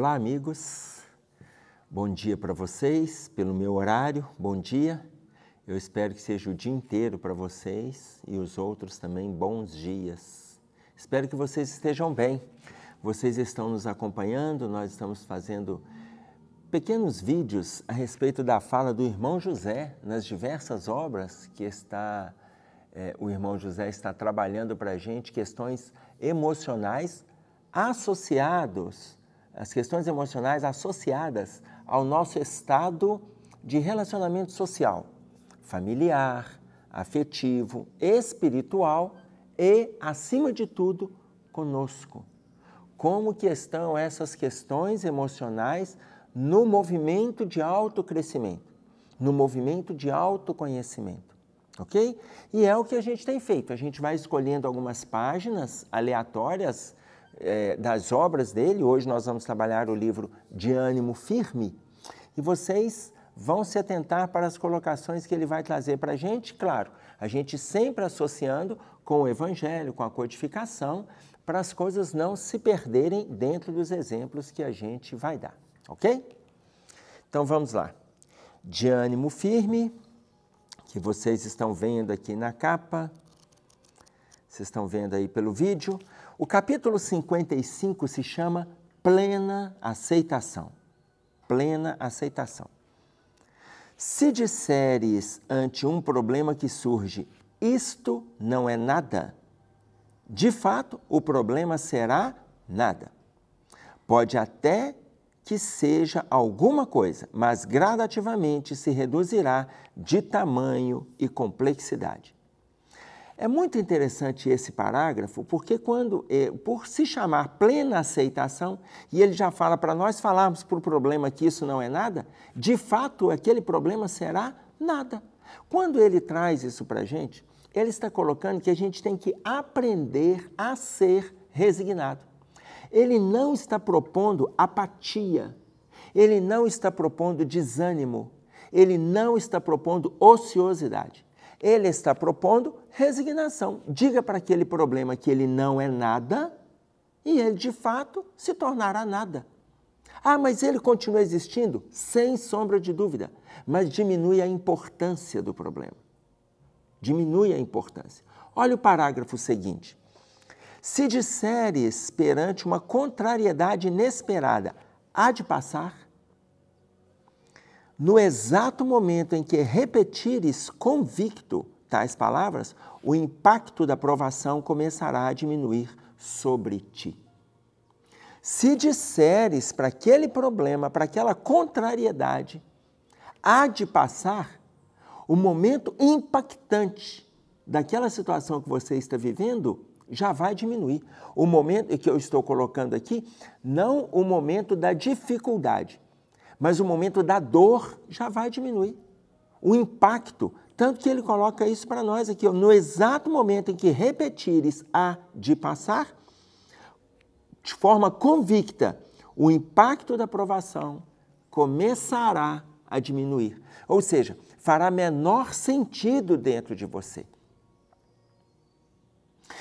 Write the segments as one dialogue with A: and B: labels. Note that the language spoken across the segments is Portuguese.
A: Olá, amigos. Bom dia para vocês, pelo meu horário, bom dia. Eu espero que seja o dia inteiro para vocês e os outros também bons dias. Espero que vocês estejam bem. Vocês estão nos acompanhando, nós estamos fazendo pequenos vídeos a respeito da fala do irmão José nas diversas obras que o irmão José está trabalhando para a gente, questões emocionais as questões emocionais associadas ao nosso estado de relacionamento social, familiar, afetivo, espiritual e, acima de tudo, conosco. Como que estão essas questões emocionais no movimento de autocrescimento, no movimento de autoconhecimento, ok? E é o que a gente tem feito, a gente vai escolhendo algumas páginas aleatórias das obras dele. Hoje nós vamos trabalhar o livro De Ânimo Firme e vocês vão se atentar para as colocações que ele vai trazer para a gente, claro, a gente sempre associando com o Evangelho, com a codificação, para as coisas não se perderem dentro dos exemplos que a gente vai dar, ok? Então vamos lá. De Ânimo Firme, que vocês estão vendo aqui na capa, vocês estão vendo aí pelo vídeo. O capítulo 55 se chama Plena Aceitação. Plena Aceitação. Se disseres ante um problema que surge, isto não é nada, de fato, o problema será nada. Pode até que seja alguma coisa, mas gradativamente se reduzirá de tamanho e complexidade. É muito interessante esse parágrafo, porque por se chamar plena aceitação, e ele já fala para nós falarmos para o problema que isso não é nada, de fato aquele problema será nada. Quando ele traz isso para a gente, ele está colocando que a gente tem que aprender a ser resignado. Ele não está propondo apatia, ele não está propondo desânimo, ele não está propondo ociosidade. Ele está propondo resignação. Diga para aquele problema que ele não é nada e ele, de fato, se tornará nada. Ah, mas ele continua existindo? Sem sombra de dúvida, mas diminui a importância do problema. Diminui a importância. Olha o parágrafo seguinte. Se disseres perante uma contrariedade inesperada, há de passar, no exato momento em que repetires convicto tais palavras, o impacto da provação começará a diminuir sobre ti. Se disseres para aquele problema, para aquela contrariedade, há de passar, o momento impactante daquela situação que você está vivendo já vai diminuir. O momento que eu estou colocando aqui, não o momento da dificuldade, mas o momento da dor já vai diminuir. O impacto, tanto que ele coloca isso para nós aqui, ó, no exato momento em que repetires há de passar, de forma convicta, o impacto da provação começará a diminuir. Ou seja, fará menor sentido dentro de você.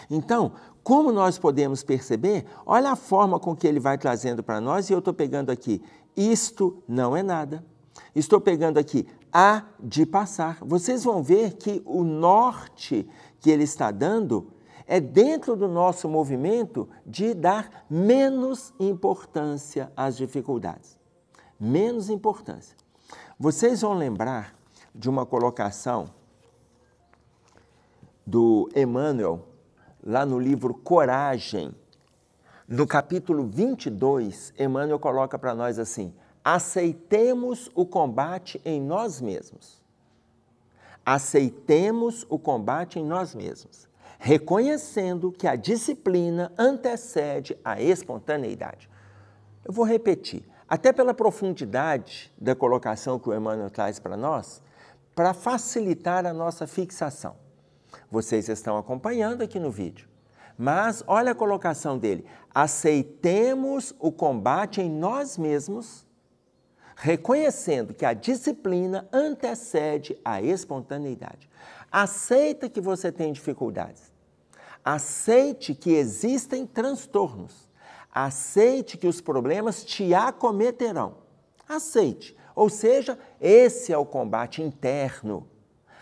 A: Então, como nós podemos perceber, olha a forma com que ele vai trazendo para nós, e eu estou pegando aqui, isto não é nada. Estou pegando aqui, há de passar. Vocês vão ver que o norte que ele está dando é dentro do nosso movimento de dar menos importância às dificuldades. Menos importância. Vocês vão lembrar de uma colocação do Emmanuel, lá no livro Coragem. No capítulo 22, Emmanuel coloca para nós assim, aceitemos o combate em nós mesmos. Aceitemos o combate em nós mesmos, reconhecendo que a disciplina antecede a espontaneidade. Eu vou repetir, até pela profundidade da colocação que o Emmanuel traz para nós, para facilitar a nossa fixação. Vocês estão acompanhando aqui no vídeo. Mas olha a colocação dele, aceitemos o combate em nós mesmos, reconhecendo que a disciplina antecede a espontaneidade. Aceita que você tem dificuldades, aceite que existem transtornos, aceite que os problemas te acometerão. Aceite. Ou seja, esse é o combate interno.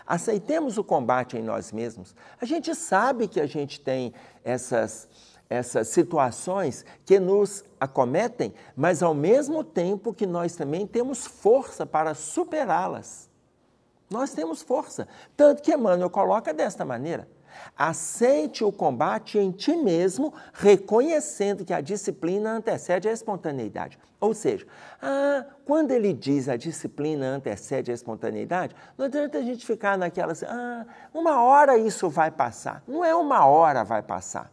A: Aceitemos o combate em nós mesmos. A gente sabe que a gente tem essas situações que nos acometem, mas ao mesmo tempo que nós também temos força para superá-las. Nós temos força. Tanto que Emmanuel coloca desta maneira: aceite o combate em ti mesmo, reconhecendo que a disciplina antecede a espontaneidade. Ou seja, quando ele diz a disciplina antecede a espontaneidade, não adianta a gente ficar naquela assim, uma hora isso vai passar. Não é uma hora vai passar.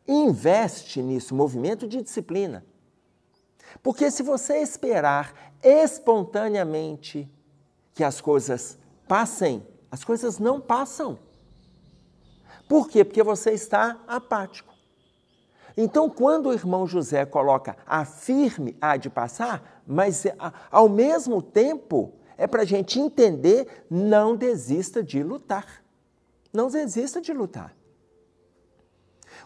A: Investe nisso, movimento de disciplina. Porque se você esperar espontaneamente que as coisas passem, as coisas não passam. Por quê? Porque você está apático. Então, quando o irmão José coloca a firme há de passar, mas ao mesmo tempo é para a gente entender, não desista de lutar. Não desista de lutar.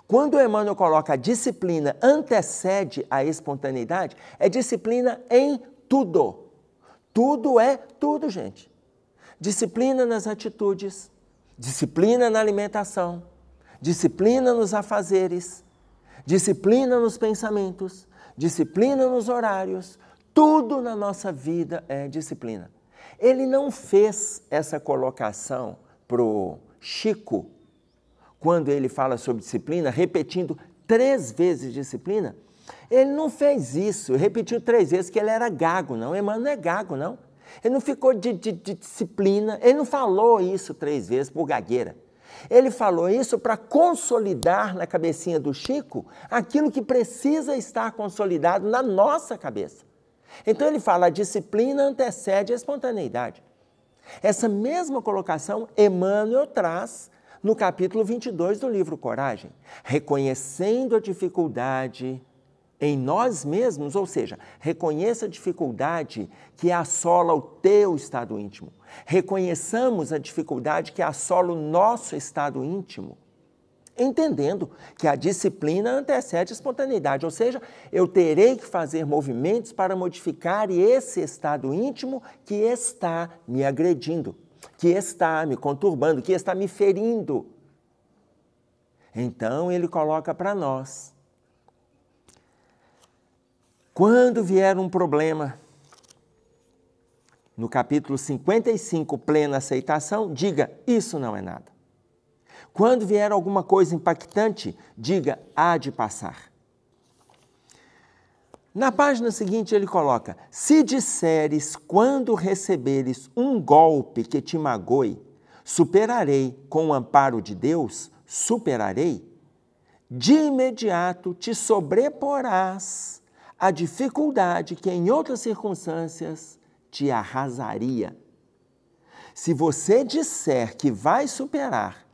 A: Quando o Emmanuel coloca a disciplina antecede a espontaneidade, é disciplina em tudo. Tudo é tudo, gente. Disciplina nas atitudes, disciplina na alimentação, disciplina nos afazeres, disciplina nos pensamentos, disciplina nos horários, tudo na nossa vida é disciplina. Ele não fez essa colocação para o Chico, quando ele fala sobre disciplina, repetindo 3 vezes disciplina. Ele não fez isso, repetiu 3 vezes que ele era gago, não. Emmanuel não é gago, não. Ele não ficou de disciplina, ele não falou isso 3 vezes por gagueira. Ele falou isso para consolidar na cabecinha do Chico aquilo que precisa estar consolidado na nossa cabeça. Então ele fala, a disciplina antecede a espontaneidade. Essa mesma colocação Emmanuel traz no capítulo 22 do livro Coragem, reconhecendo a dificuldade em nós mesmos, ou seja, reconheça a dificuldade que assola o teu estado íntimo. Reconheçamos a dificuldade que assola o nosso estado íntimo, entendendo que a disciplina antecede a espontaneidade, ou seja, eu terei que fazer movimentos para modificar esse estado íntimo que está me agredindo, que está me conturbando, que está me ferindo. Então, ele coloca para nós, quando vier um problema, no capítulo 55, plena aceitação, diga, isso não é nada. Quando vier alguma coisa impactante, diga, há de passar. Na página seguinte ele coloca, se disseres quando receberes um golpe que te magoe, superarei com o amparo de Deus, superarei, de imediato te sobreporás a dificuldade que em outras circunstâncias te arrasaria. Se você disser que vai superar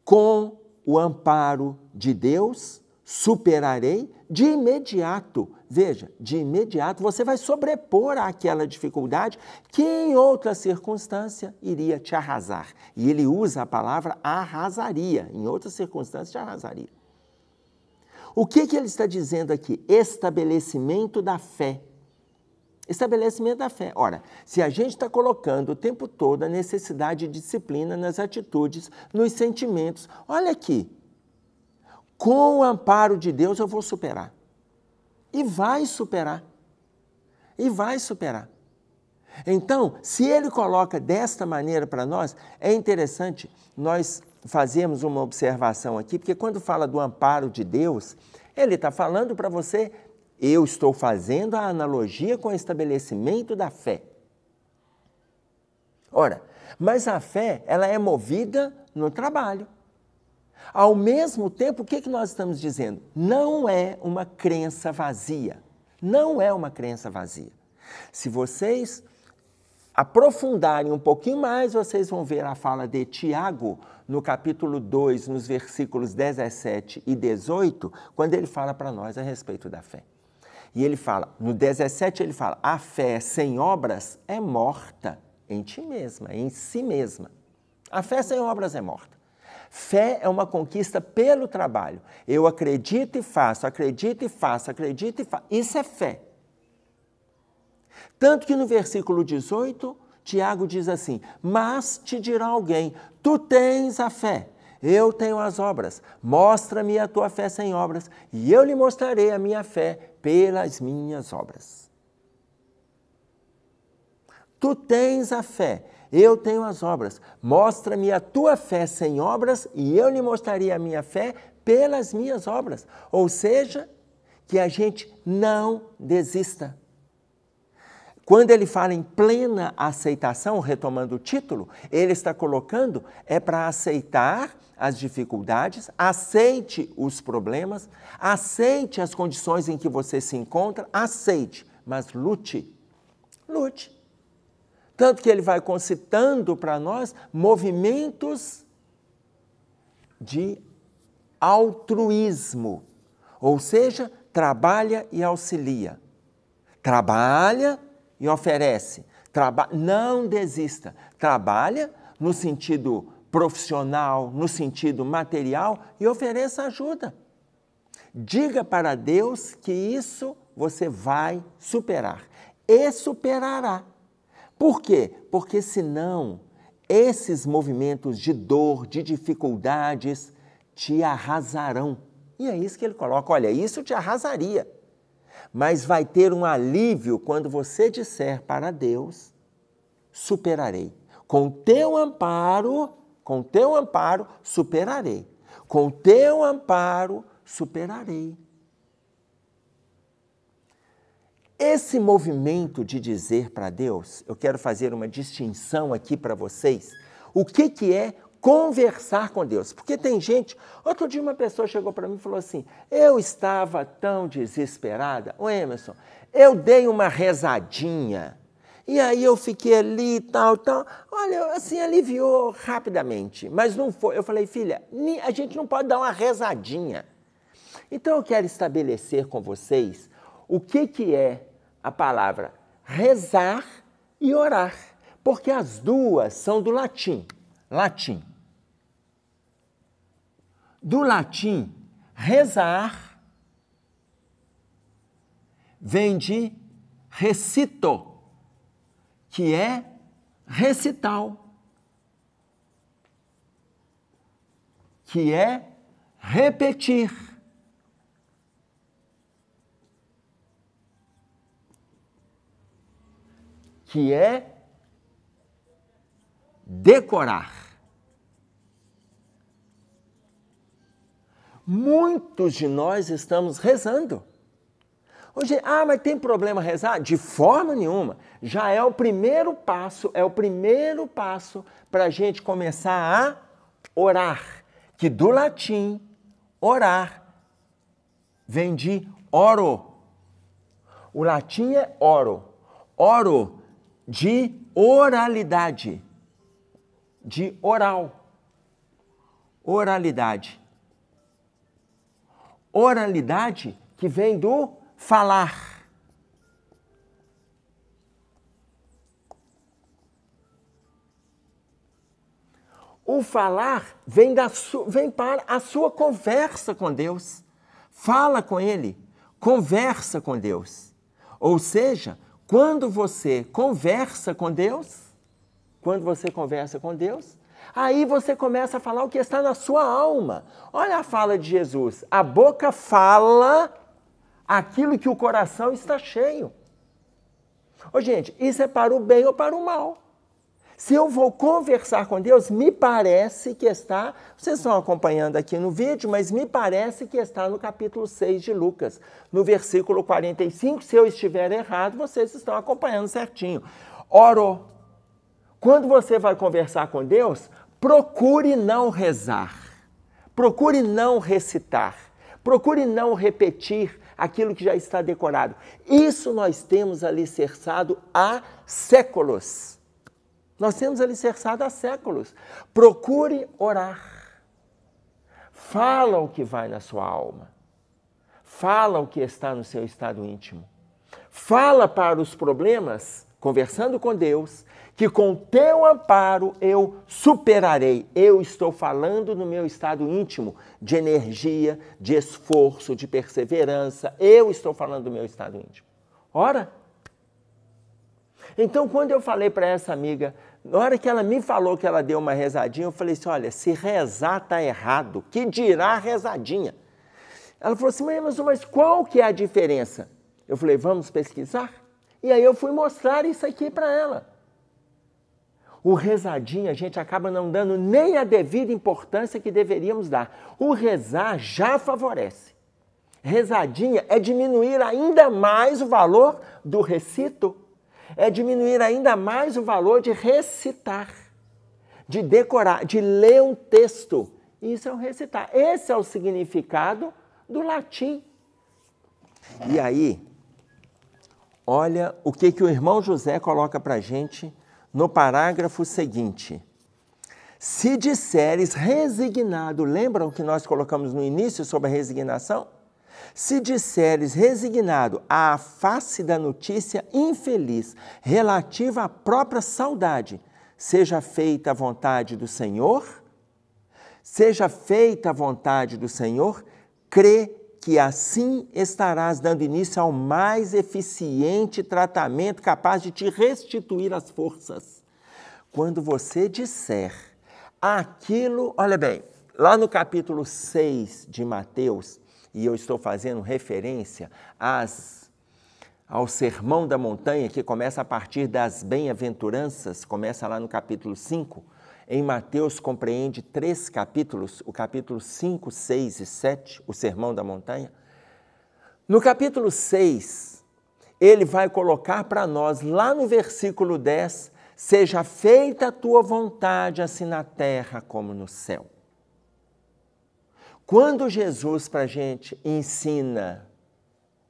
A: com o amparo de Deus, superarei, de imediato, veja, de imediato você vai sobrepor àquela dificuldade que em outra circunstância iria te arrasar. E ele usa a palavra arrasaria, em outras circunstâncias te arrasaria. O que ele está dizendo aqui? Estabelecimento da fé. Estabelecimento da fé. Ora, se a gente está colocando o tempo todo a necessidade de disciplina nas atitudes, nos sentimentos, olha aqui, com o amparo de Deus eu vou superar. E vai superar. E vai superar. Então, se ele coloca desta maneira para nós, é interessante nós fazermos uma observação aqui, porque quando fala do amparo de Deus, ele está falando para você, eu estou fazendo a analogia com o estabelecimento da fé. Ora, mas a fé, ela é movida no trabalho. Ao mesmo tempo, o que nós estamos dizendo? Não é uma crença vazia. Não é uma crença vazia. Se vocês aprofundarem um pouquinho mais, vocês vão ver a fala de Tiago, no capítulo 2, nos versículos 17 e 18, quando ele fala para nós a respeito da fé. E ele fala, no 17 ele fala, a fé sem obras é morta em ti mesma, em si mesma. A fé sem obras é morta. Fé é uma conquista pelo trabalho. Eu acredito e faço, acredito e faço, acredito e faço. Isso é fé. Tanto que no versículo 18, Tiago diz assim: mas te dirá alguém, tu tens a fé, eu tenho as obras, mostra-me a tua fé sem obras, e eu lhe mostrarei a minha fé pelas minhas obras. Tu tens a fé, eu tenho as obras, mostra-me a tua fé sem obras, e eu lhe mostrarei a minha fé pelas minhas obras. Ou seja, que a gente não desista. Quando ele fala em plena aceitação, retomando o título, ele está colocando para aceitar as dificuldades, aceite os problemas, aceite as condições em que você se encontra, aceite, mas lute, lute. Tanto que ele vai concitando para nós movimentos de altruísmo, ou seja, trabalha e auxilia. Trabalha e oferece. Não desista. Trabalha no sentido profissional, no sentido material e ofereça ajuda. Diga para Deus que isso você vai superar e superará. Por quê? Porque senão esses movimentos de dor, de dificuldades te arrasarão. E é isso que ele coloca. Olha, isso te arrasaria. Mas vai ter um alívio quando você disser para Deus, superarei. Com teu amparo, superarei. Com teu amparo, superarei. Esse movimento de dizer para Deus, eu quero fazer uma distinção aqui para vocês, o que é conversar com Deus. Porque tem gente, outro dia uma pessoa chegou para mim e falou assim, eu estava tão desesperada, ô Emerson, eu dei uma rezadinha, e aí eu fiquei ali, tal, olha, assim, aliviou rapidamente, mas não foi. Eu falei, filha, a gente não pode dar uma rezadinha. Então eu quero estabelecer com vocês o que é a palavra rezar e orar, porque as duas são do latim. Do latim, rezar vem de recito, que é recital, que é repetir. Que é decorar. Muitos de nós estamos rezando. Hoje, mas tem problema rezar? De forma nenhuma. Já é o primeiro passo, para a gente começar a orar. Que do latim, orar, vem de oro. O latim é oro. Oro, de oralidade, de oral, oralidade. Oralidade que vem do falar. O falar vem para a sua conversa com Deus. Fala com Ele, conversa com Deus. Ou seja, quando você conversa com Deus, aí você começa a falar o que está na sua alma. Olha a fala de Jesus. A boca fala aquilo que o coração está cheio. Ô, gente, isso é para o bem ou para o mal. Se eu vou conversar com Deus, me parece que está, vocês estão acompanhando aqui no vídeo, mas me parece que está no capítulo 6 de Lucas, no versículo 45. Se eu estiver errado, vocês estão acompanhando certinho. Oro. Quando você vai conversar com Deus, procure não rezar, procure não recitar, procure não repetir aquilo que já está decorado. Isso nós temos alicerçado há séculos. Procure orar. Fala o que vai na sua alma. Fala o que está no seu estado íntimo. Fala para os problemas, conversando com Deus, que com teu amparo eu superarei. Eu estou falando no meu estado íntimo de energia, de esforço, de perseverança. Eu estou falando do meu estado íntimo. Ora, então quando eu falei para essa amiga, na hora que ela me falou que ela deu uma rezadinha, eu falei assim, olha, se rezar está errado, que dirá rezadinha? Ela falou assim, mas qual que é a diferença? Eu falei, vamos pesquisar? E aí eu fui mostrar isso aqui para ela. O rezadinho a gente acaba não dando nem a devida importância que deveríamos dar. O rezar já favorece. Rezadinha é diminuir ainda mais o valor do recito, é diminuir ainda mais o valor de recitar, de decorar, de ler um texto. Isso é o recitar. Esse é o significado do latim. E aí, olha o que o irmão José coloca para a gente no parágrafo seguinte. Se disseres resignado, lembram que nós colocamos no início sobre a resignação? Se disseres resignado à face da notícia infeliz relativa à própria saudade, seja feita a vontade do Senhor, crê que assim estarás dando início ao mais eficiente tratamento capaz de te restituir as forças. Quando você disser aquilo, olha bem, lá no capítulo 6 de Mateus, e eu estou fazendo referência ao Sermão da Montanha, que começa a partir das bem-aventuranças, começa lá no capítulo 5, em Mateus compreende 3 capítulos, o capítulo 5, 6 e 7, o Sermão da Montanha. No capítulo 6, ele vai colocar para nós, lá no versículo 10, seja feita a tua vontade, assim na terra como no céu. Quando Jesus para a gente ensina,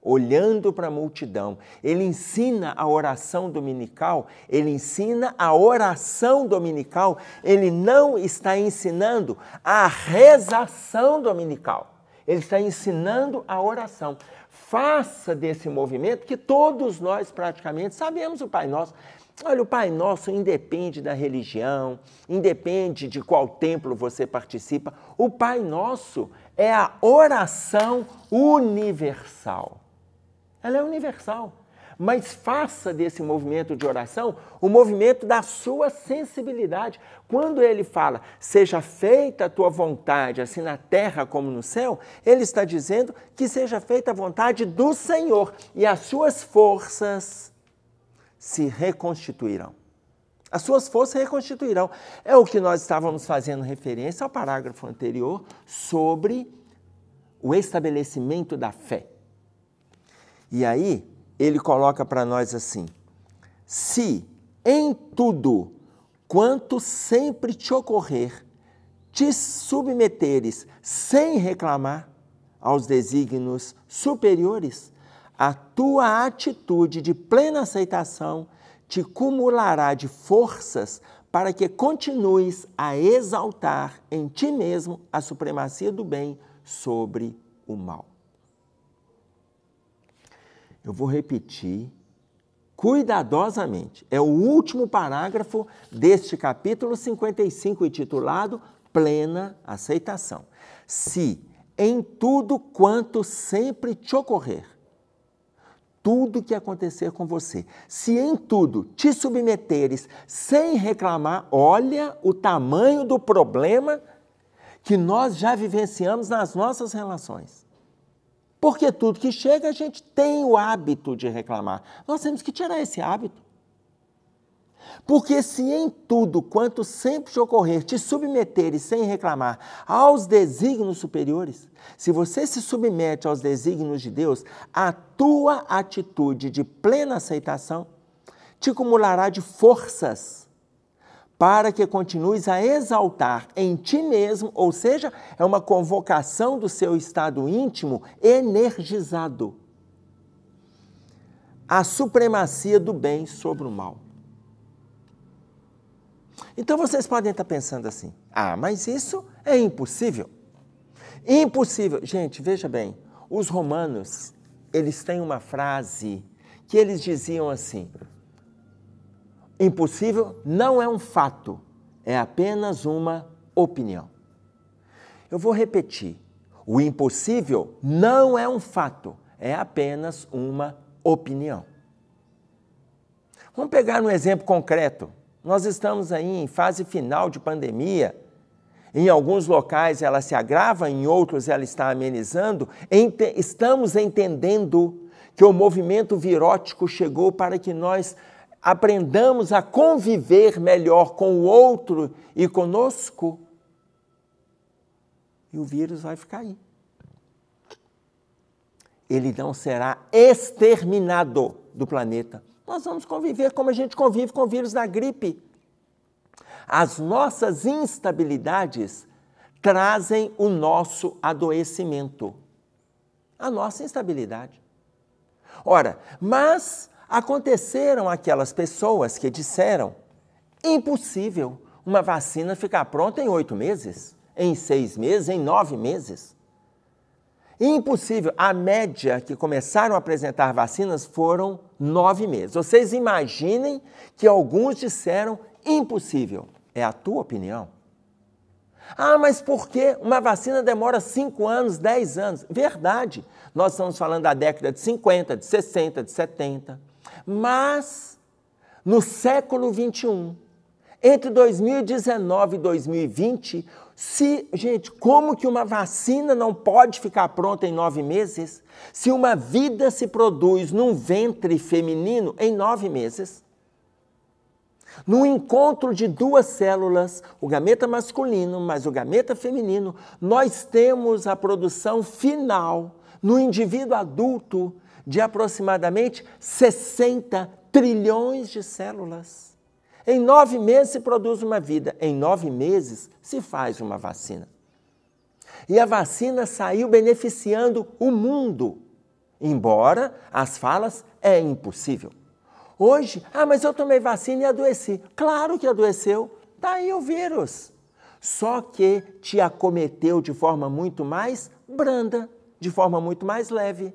A: olhando para a multidão, ele ensina a oração dominical, ele não está ensinando a rezação dominical, ele está ensinando a oração. Faça desse movimento que todos nós praticamente sabemos o Pai Nosso. Olha, o Pai Nosso independe da religião, independe de qual templo você participa. O Pai Nosso é a oração universal. Ela é universal, mas faça desse movimento de oração o movimento da sua sensibilidade. Quando ele fala, seja feita a tua vontade, assim na terra como no céu, ele está dizendo que seja feita a vontade do Senhor e as suas forças se reconstituirão. As suas forças se reconstituirão. É o que nós estávamos fazendo referência ao parágrafo anterior sobre o estabelecimento da fé. E aí, ele coloca para nós assim, se em tudo quanto sempre te ocorrer, te submeteres sem reclamar aos desígnios superiores, a tua atitude de plena aceitação te cumulará de forças para que continues a exaltar em ti mesmo a supremacia do bem sobre o mal. Eu vou repetir cuidadosamente. É o último parágrafo deste capítulo 55, intitulado Plena Aceitação. Se em tudo quanto sempre te ocorrer, tudo que acontecer com você, se em tudo te submeteres sem reclamar, olha o tamanho do problema que nós já vivenciamos nas nossas relações. Porque tudo que chega a gente tem o hábito de reclamar. Nós temos que tirar esse hábito. Porque se em tudo quanto sempre te ocorrer, te submeteres sem reclamar aos desígnios superiores, se você se submete aos desígnios de Deus, a tua atitude de plena aceitação te acumulará de forças para que continues a exaltar em ti mesmo, ou seja, é uma convocação do seu estado íntimo energizado, a supremacia do bem sobre o mal. Então vocês podem estar pensando assim, mas isso é impossível. Impossível. Gente, veja bem, os romanos, eles têm uma frase que eles diziam assim, Impossível não é um fato, é apenas uma opinião. Eu vou repetir. O impossível não é um fato, é apenas uma opinião. Vamos pegar um exemplo concreto. Nós estamos aí em fase final de pandemia. Em alguns locais ela se agrava, em outros ela está amenizando. Estamos entendendo que o movimento virótico chegou para que nós aprendamos a conviver melhor com o outro e conosco. E o vírus vai ficar aí. Ele não será exterminado do planeta. Nós vamos conviver como a gente convive com o vírus da gripe. As nossas instabilidades trazem o nosso adoecimento. A nossa instabilidade. Ora, mas aconteceram aquelas pessoas que disseram: impossível uma vacina ficar pronta em 8 meses, em 6 meses, em 9 meses. Impossível. A média que começaram a apresentar vacinas foram 9 meses. Vocês imaginem que alguns disseram impossível. É a tua opinião? Ah, mas por que uma vacina demora 5 anos, 10 anos? Verdade. Nós estamos falando da década de 50, de 60, de 70. Mas no século 21, entre 2019 e 2020, gente, como que uma vacina não pode ficar pronta em 9 meses? Se uma vida se produz num ventre feminino em 9 meses? No encontro de 2 células, o gameta masculino mais o gameta feminino, nós temos a produção final, no indivíduo adulto, de aproximadamente 60 trilhões de células. Em 9 meses se produz uma vida, em 9 meses se faz uma vacina. E a vacina saiu beneficiando o mundo, embora as falas é impossível. Hoje, mas eu tomei vacina e adoeci. Claro que adoeceu, está aí o vírus. Só que te acometeu de forma muito mais branda, de forma muito mais leve.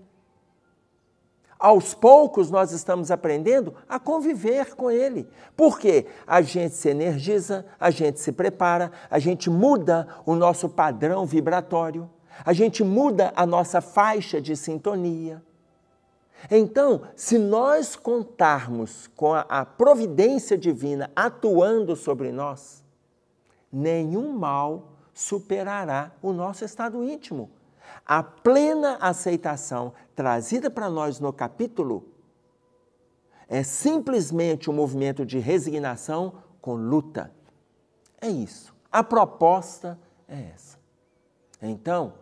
A: Aos poucos nós estamos aprendendo a conviver com ele. Por quê? A gente se energiza, a gente se prepara, a gente muda o nosso padrão vibratório, a gente muda a nossa faixa de sintonia. Então, se nós contarmos com a providência divina atuando sobre nós, nenhum mal superará o nosso estado íntimo. A plena aceitação trazida para nós no capítulo é simplesmente um movimento de resignação com luta. É isso. A proposta é essa. Então,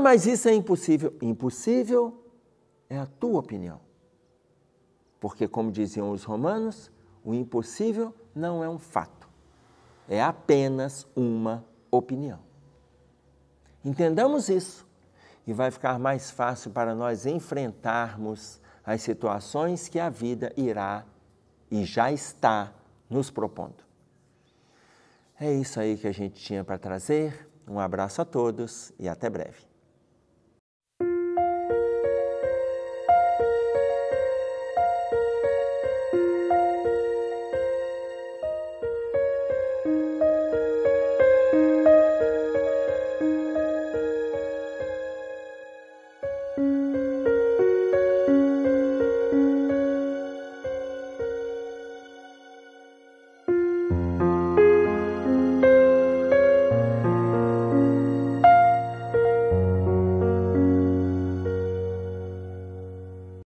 A: mas isso é impossível. Impossível é a tua opinião. Porque, como diziam os romanos, o impossível não é um fato. É apenas uma opinião. Entendamos isso e vai ficar mais fácil para nós enfrentarmos as situações que a vida irá e já está nos propondo. É isso aí que a gente tinha para trazer. Um abraço a todos e até breve.